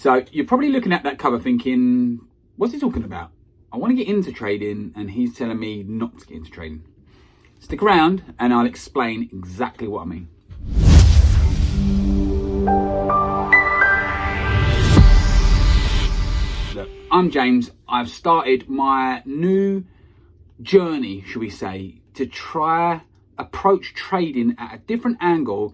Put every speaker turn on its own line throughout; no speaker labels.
So you're probably looking at that cover thinking, what's he talking about? I want to get into trading and he's telling me not to get into trading. Stick around and I'll explain exactly what I mean. Look, I'm James. I've started my new journey, shall we say, to try approach trading at a different angle,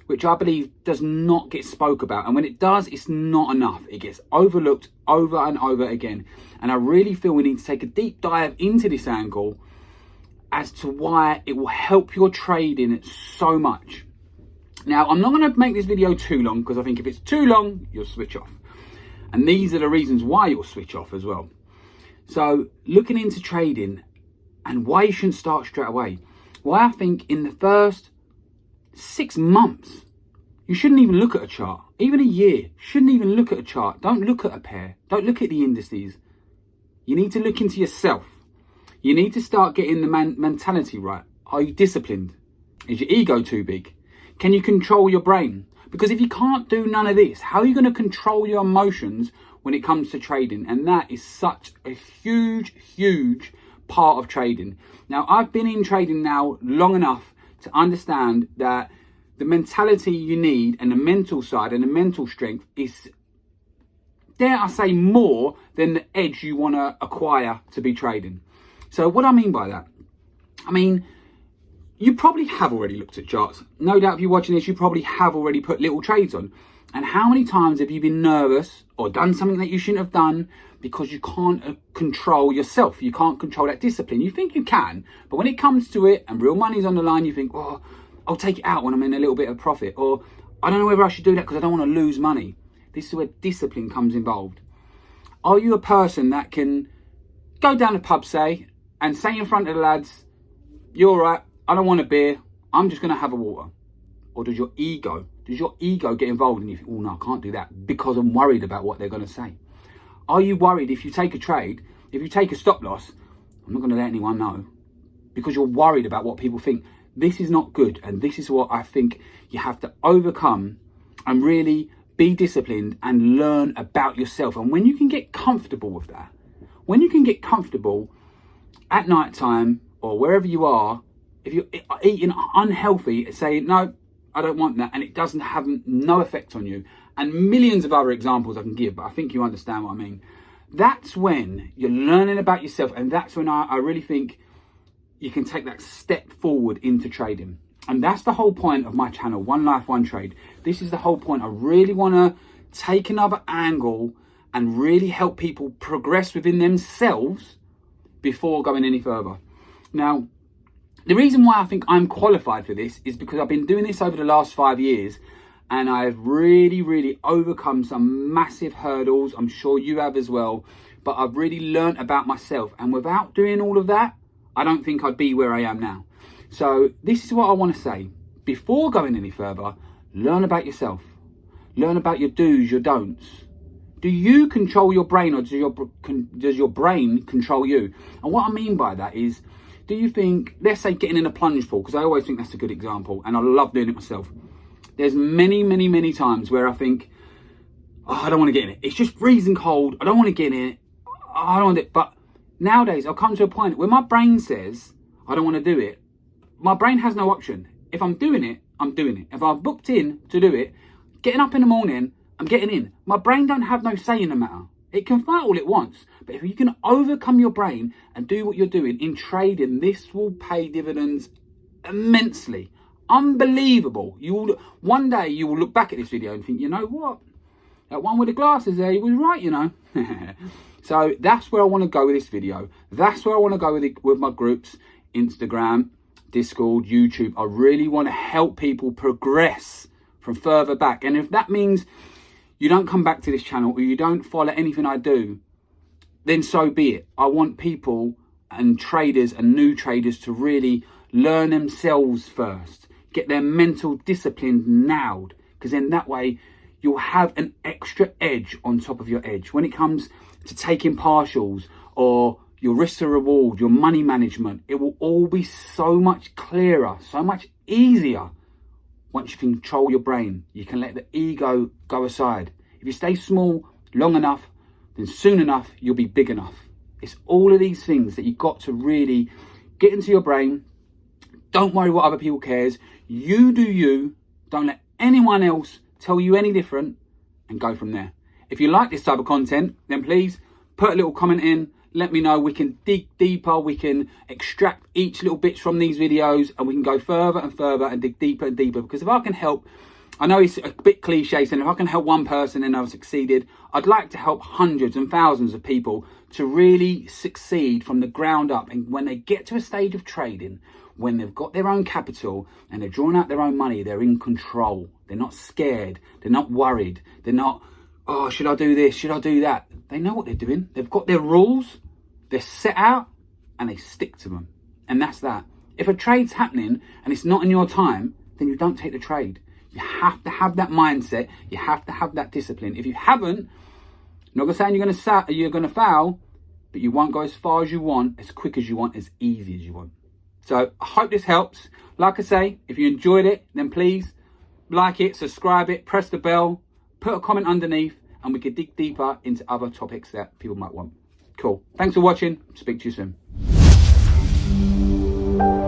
which I believe does not get spoke about. And when it does, it's not enough. It gets overlooked over and over again. And I really feel we need to take a deep dive into this angle as to why it will help your trading so much. Now, I'm not going to make this video too long, because I think if it's too long, you'll switch off. And these are the reasons why you'll switch off as well. So looking into trading and why you shouldn't start straight away. Why I think in the first 6 months, you shouldn't even look at a chart. Even a year, shouldn't even look at a chart. Don't look at a pair. Don't look at the indices. You need to look into yourself. You need to start getting the mentality right. Are you disciplined? Is your ego too big? Can you control your brain? Because if you can't do none of this, how are you going to control your emotions when it comes to trading? And that is such a huge, huge part of trading. Now, I've been in trading now long enough to understand that the mentality you need and the mental side and the mental strength is, dare I say, more than the edge you want to acquire to be trading. So what I mean by that, I mean, you probably have already looked at charts. No doubt if you're watching this, you probably have already put little trades on. And how many times have you been nervous or done something that you shouldn't have done because you can't control yourself? You can't control that discipline. You think you can, but when it comes to it and real money's on the line, you think, oh, I'll take it out when I'm in a little bit of profit. Or I don't know whether I should do that because I don't want to lose money. This is where discipline comes involved. Are you a person that can go down the pub, say, and say in front of the lads, you're all right, I don't want a beer, I'm just going to have a water? Or does your ego get involved and you think, oh no, I can't do that because I'm worried about what they're going to say? Are you worried if you take a trade, if you take a stop loss, I'm not going to let anyone know because you're worried about what people think? This is not good. And this is what I think you have to overcome and really be disciplined and learn about yourself. And when you can get comfortable with that, when you can get comfortable at night time or wherever you are, if you're eating unhealthy, say, no, I don't want that, and it doesn't have no effect on you, and millions of other examples I can give, but I think you understand what I mean. That's when you're learning about yourself, and that's when I really think you can take that step forward into trading. And that's the whole point of my channel, One Life, One Trade. This is the whole point. I really want to take another angle and really help people progress within themselves before going any further. Now, the reason why I think I'm qualified for this is because I've been doing this over the last 5 years and I've really, really overcome some massive hurdles. I'm sure you have as well, but I've really learned about myself. And without doing all of that, I don't think I'd be where I am now. So this is what I want to say. Before going any further, learn about yourself. Learn about your do's, your don'ts. Do you control your brain or does your brain control you? And what I mean by that is, do you think, let's say getting in a plunge pool, because I always think that's a good example and I love doing it myself. There's many, many, many times where I think, oh, I don't want to get in it. It's just freezing cold. I don't want to get in it. I don't want it. But nowadays I've come to a point where my brain says, I don't want to do it. My brain has no option. If I'm doing it, I'm doing it. If I've booked in to do it, getting up in the morning, I'm getting in. My brain don't have no say in the matter. It can fight all it wants, but if you can overcome your brain and do what you're doing in trading, this will pay dividends immensely. Unbelievable. One day you will look back at this video and think, you know what? That one with the glasses there, he was right, you know. So that's where I want to go with this video. That's where I want to go with my groups, Instagram, Discord, YouTube. I really want to help people progress from further back. And if that means you don't come back to this channel or you don't follow anything I do, then so be it. I want people and traders and new traders to really learn themselves first, get their mental discipline nailed, because then that way you'll have an extra edge on top of your edge when it comes to taking partials or your risk to reward, your money management. It will all be so much clearer, so much easier. Once you control your brain, you can let the ego go aside. If you stay small long enough, then soon enough, you'll be big enough. It's all of these things that you've got to really get into your brain. Don't worry what other people cares. You do you. Don't let anyone else tell you any different, and go from there. If you like this type of content, then please put a little comment in. Let me know. We can dig deeper. We can extract each little bits from these videos, and we can go further and further and dig deeper and deeper. Because if I can help, I know it's a bit cliche saying if I can help one person and I've succeeded, I'd like to help hundreds and thousands of people to really succeed from the ground up. And when they get to a stage of trading, when they've got their own capital and they're drawing out their own money, they're in control. They're not scared. They're not worried. They're not, oh, should I do this? Should I do that? They know what they're doing. They've got their rules. They're set out and they stick to them. And that's that. If a trade's happening and it's not in your time, then you don't take the trade. You have to have that mindset. You have to have that discipline. If you haven't, I'm not saying you're going to fail, but you won't go as far as you want, as quick as you want, as easy as you want. So I hope this helps. Like I say, if you enjoyed it, then please like it, subscribe it, press the bell, put a comment underneath, and we can dig deeper into other topics that people might want. Cool. Thanks for watching. Speak to you soon.